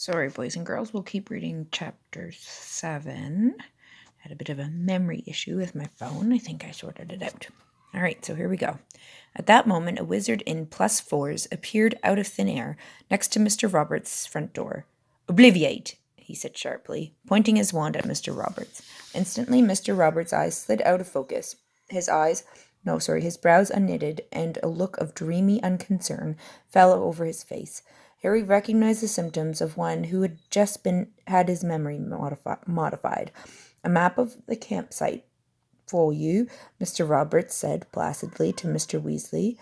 Sorry, boys and girls, we'll keep reading chapter 7. Had a bit of a memory issue with my phone. I think I sorted it out. All right, so here we go. At that moment, a wizard in +4s appeared out of thin air next to Mr. Roberts' front door. "Obliviate," he said sharply, pointing his wand at Mr. Roberts. Instantly, Mr. Roberts' eyes slid out of focus. His brows unknitted, and a look of dreamy unconcern fell over his face. Harry recognized the symptoms of one who had just had his memory modified. "A map of the campsite for you," Mr. Roberts said placidly to Mr. Weasley.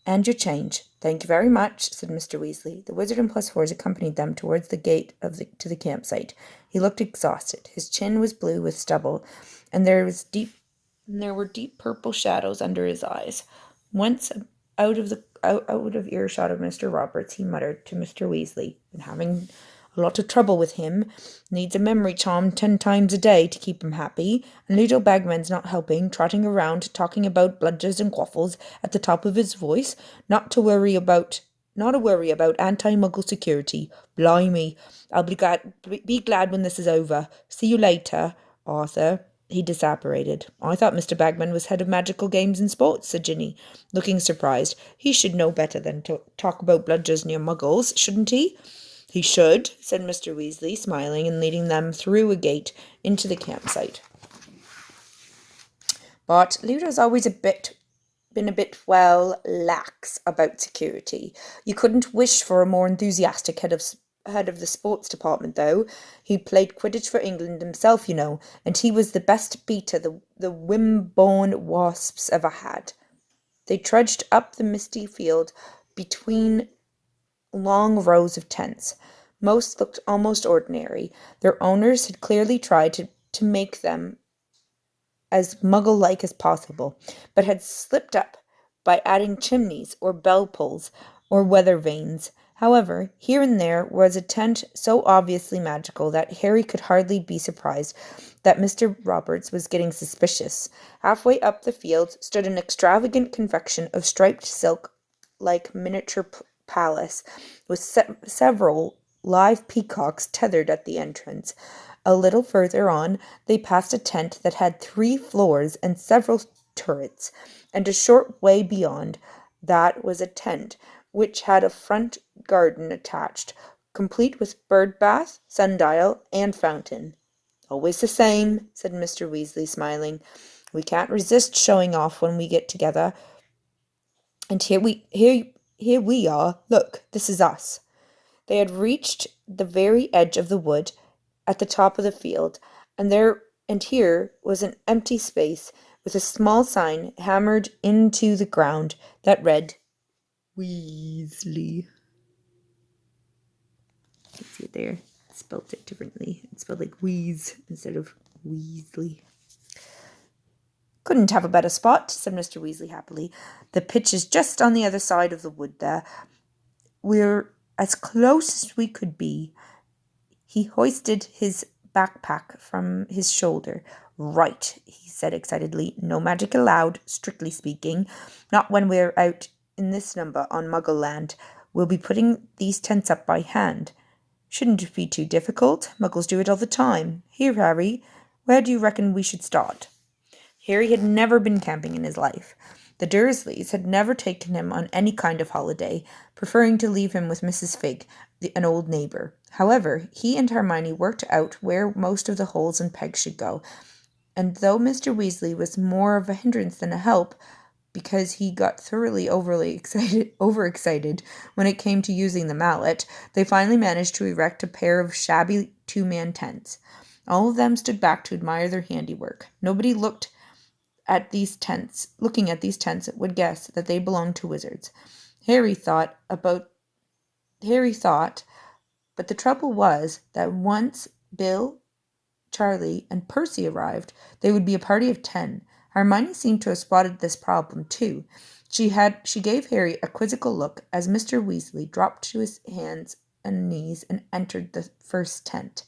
"And your change." "Thank you very much," said Mr. Weasley. The wizard in +4s accompanied them towards the gate to the campsite. He looked exhausted. His chin was blue with stubble, and there were deep purple shadows under his eyes. Once out of earshot of Mr. Roberts, he muttered to Mr. Weasley, "Been having a lot of trouble with him. Needs a memory charm 10 times a day to keep him happy. And Ludo Bagman's not helping, trotting around, talking about bludgers and quaffles at the top of his voice. Not a worry about anti-muggle security. Blimey. I'll be glad when this is over. See you later, Arthur." He disapparated. "I thought Mr. Bagman was head of magical games and sports," said Ginny, looking surprised. "He should know better than to talk about bludgers near muggles, shouldn't he?" "He should," said Mr. Weasley, smiling and leading them through a gate into the campsite. "But Ludo's always been a bit, lax about security. You couldn't wish for a more enthusiastic head of the sports department, though. He played Quidditch for England himself, you know, and he was the best beater the Wimborne Wasps ever had." They trudged up the misty field between long rows of tents. Most looked almost ordinary. Their owners had clearly tried to make them as muggle-like as possible, but had slipped up by adding chimneys or bell pulls or weather vanes. However, here and there was a tent so obviously magical that Harry could hardly be surprised that Mr. Roberts was getting suspicious. Halfway up the field stood an extravagant confection of striped silk like miniature palace, with several live peacocks tethered at the entrance. A little further on, they passed a tent that had 3 floors and several turrets, and a short way beyond that was a tent which had a front garden attached, complete with bird bath, sundial, and fountain. "Always the same," said Mr. Weasley, smiling. "We can't resist showing off when we get together. And here we are. Look, this is us." They had reached the very edge of the wood at the top of the field, and here was an empty space with a small sign hammered into the ground that read, "Weasley." You can see it there. I spelled it differently. It's spelled like wheeze instead of Weasley. "Couldn't have a better spot," said Mr. Weasley happily. "The pitch is just on the other side of the wood there. We're as close as we could be." He hoisted his backpack from his shoulder. "Right," he said excitedly. "No magic allowed, strictly speaking. Not when we're out in this number on Muggle Land. We'll be putting these tents up by hand. Shouldn't it be too difficult? Muggles do it all the time. Here, Harry, where do you reckon we should start?" Harry had never been camping in his life. The Dursleys had never taken him on any kind of holiday, preferring to leave him with Mrs. Figg, an old neighbour. However, he and Hermione worked out where most of the holes and pegs should go, and though Mr. Weasley was more of a hindrance than a help, because he got thoroughly overexcited when it came to using the mallet, they finally managed to erect a pair of shabby 2-man tents. All of them stood back to admire their handiwork. Nobody looking at these tents would guess that they belonged to wizards. Harry thought, but the trouble was that once Bill, Charlie, and Percy arrived, they would be a party of 10. Hermione seemed to have spotted this problem too. She gave Harry a quizzical look as Mr. Weasley dropped to his hands and knees and entered the first tent.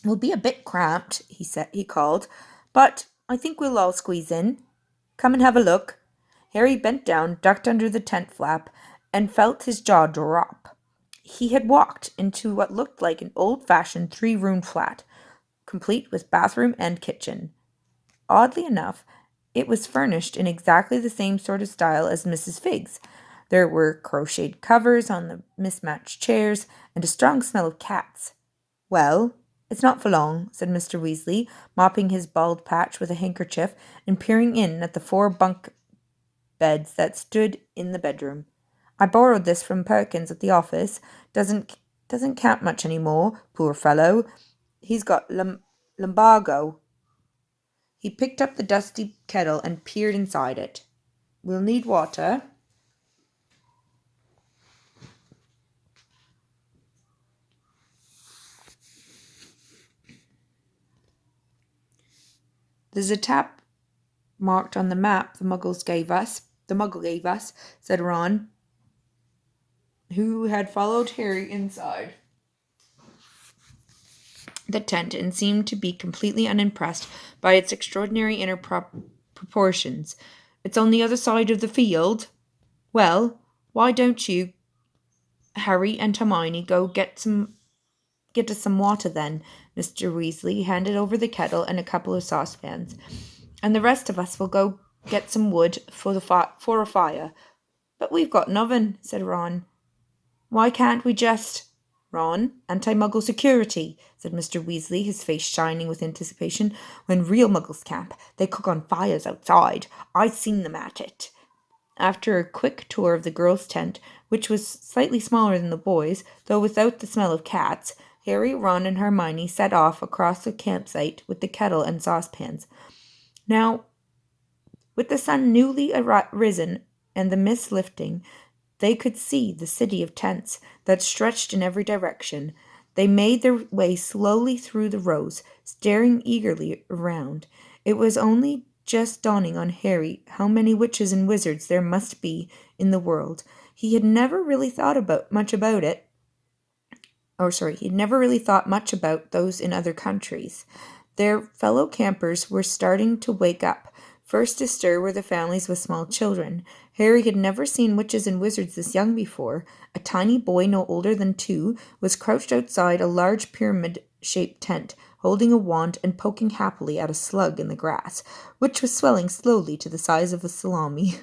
"We'll be a bit cramped," he called, "but I think we'll all squeeze in. Come and have a look." Harry bent down, ducked under the tent flap, and felt his jaw drop. He had walked into what looked like an old-fashioned three-room flat, complete with bathroom and kitchen. Oddly enough, it was furnished in exactly the same sort of style as Mrs. Figg's. There were crocheted covers on the mismatched chairs, and a strong smell of cats. "Well, it's not for long," said Mr. Weasley, mopping his bald patch with a handkerchief and peering in at the four bunk beds that stood in the bedroom. "I borrowed this from Perkins at the office. Doesn't count much any more, poor fellow. He's got lumbago." He picked up the dusty kettle and peered inside it. "We'll need water." "There's a tap marked on the map the Muggle gave us," said Ron, who had followed Harry inside the tent and seemed to be completely unimpressed by its extraordinary inner proportions. "It's on the other side of the field." "Well, why don't you, Harry and Hermione, go get us some water then?" Mr. Weasley handed over the kettle and a couple of saucepans. "And the rest of us will go get some wood for a fire." "But we've got an oven," said Ron. "Why can't we just—" "Ron, anti-Muggle security," said Mr. Weasley, his face shining with anticipation. "When real Muggles camp, they cook on fires outside. I've seen them at it." After a quick tour of the girls' tent, which was slightly smaller than the boys', though without the smell of cats, Harry, Ron, and Hermione set off across the campsite with the kettle and saucepans. Now, with the sun newly risen and the mist lifting, they could see the city of tents that stretched in every direction. They made their way slowly through the rows, staring eagerly around. It was only just dawning on Harry how many witches and wizards there must be in the world. He had never really thought much about it. He'd never really thought much about those in other countries. Their fellow campers were starting to wake up. First to stir were the families with small children. Harry had never seen witches and wizards this young before. A tiny boy no older than 2 was crouched outside a large pyramid-shaped tent, holding a wand and poking happily at a slug in the grass, which was swelling slowly to the size of a salami.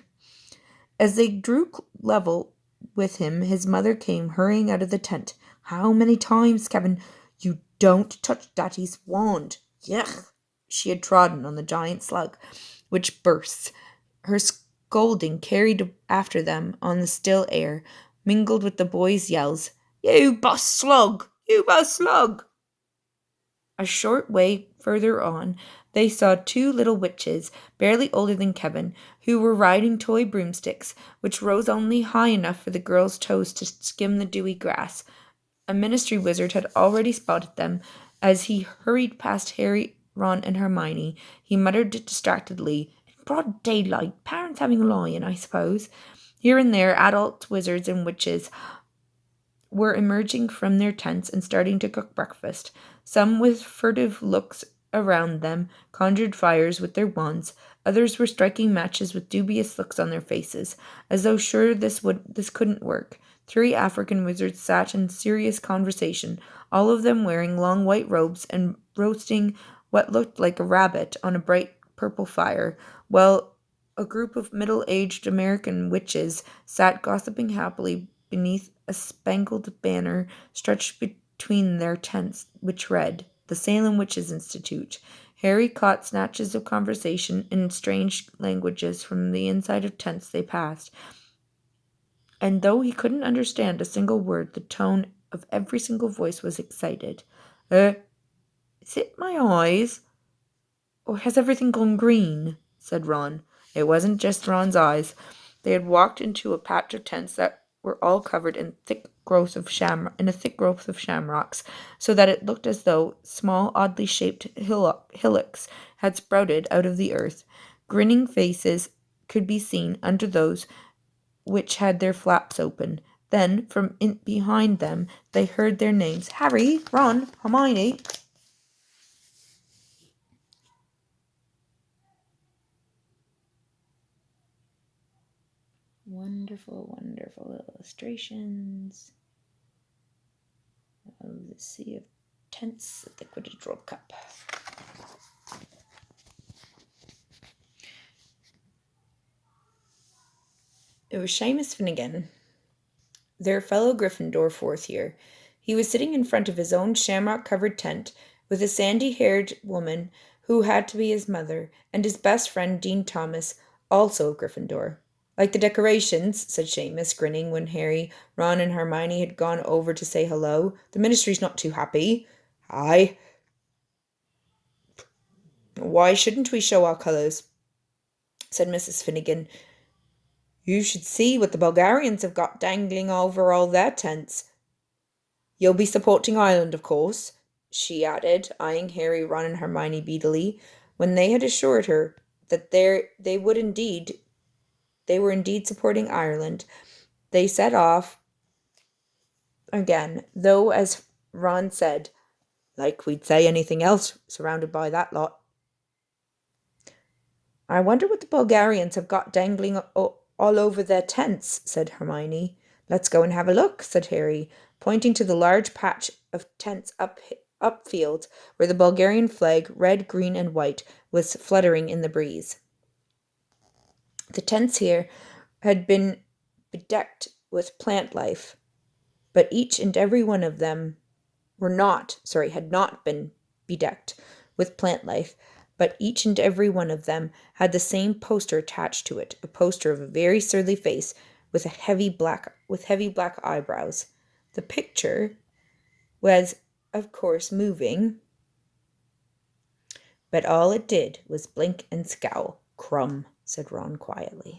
As they drew level with him, his mother came hurrying out of the tent. "How many times, Kevin? You don't touch Daddy's wand." Yuck! She had trodden on the giant slug, which burst. Her scolding carried after them on the still air, mingled with the boys' yells. "You bus slug! You bus slug!" A short way further on, they saw 2 little witches, barely older than Kevin, who were riding toy broomsticks, which rose only high enough for the girls' toes to skim the dewy grass. A ministry wizard had already spotted them. As he hurried past Harry, Ron, and Hermione, he muttered distractedly, "In broad daylight, parents having a lie-in, I suppose." Here and there, adult wizards and witches were emerging from their tents and starting to cook breakfast. Some, with furtive looks around them, conjured fires with their wands. Others were striking matches with dubious looks on their faces, as though sure this couldn't work. 3 African wizards sat in serious conversation, all of them wearing long white robes and roasting what looked like a rabbit on a bright purple fire, while a group of middle-aged American witches sat gossiping happily beneath a spangled banner stretched between their tents, which read, "The Salem Witches' Institute." Harry caught snatches of conversation in strange languages from the inside of tents they passed, and though he couldn't understand a single word, the tone of every single voice was excited. Is it my eyes? Or has everything gone green?" said Ron. It wasn't just Ron's eyes. They had walked into a patch of tents that were all covered in a thick growth of shamrocks, so that it looked as though small, oddly shaped hillocks had sprouted out of the earth. Grinning faces could be seen under those which had their flaps open. Then, from behind them, they heard their names. "Harry, Ron, Hermione." Wonderful, wonderful illustrations. of the sea of tents at the Quidditch World Cup. It was Seamus Finnegan, their fellow Gryffindor fourth year. He was sitting in front of his own shamrock-covered tent with a sandy-haired woman who had to be his mother, and his best friend Dean Thomas, also of Gryffindor. Like the decorations, said Seamus, grinning when Harry, Ron, and Hermione had gone over to say hello. The Ministry's not too happy. Aye. Why shouldn't we show our colours? Said Mrs. Finnegan. You should see what the Bulgarians have got dangling over all their tents. You'll be supporting Ireland, of course, she added, eyeing Harry, Ron, and Hermione beadily, when they had assured her that they were indeed supporting Ireland. They set off again, though, as Ron said, like we'd say anything else, surrounded by that lot. I wonder what the Bulgarians have got dangling all over their tents, said Hermione. Let's go and have a look, said Harry, pointing to the large patch of tents upfield where the Bulgarian flag, red, green, and white, was fluttering in the breeze. The tents here had been bedecked with plant life, but each and every one of them had not been bedecked with plant life, but each and every one of them had the same poster attached to it, a poster of a very surly face with heavy black eyebrows. The picture was, of course, moving, but all it did was blink and scowl. Crumb, said Ron quietly.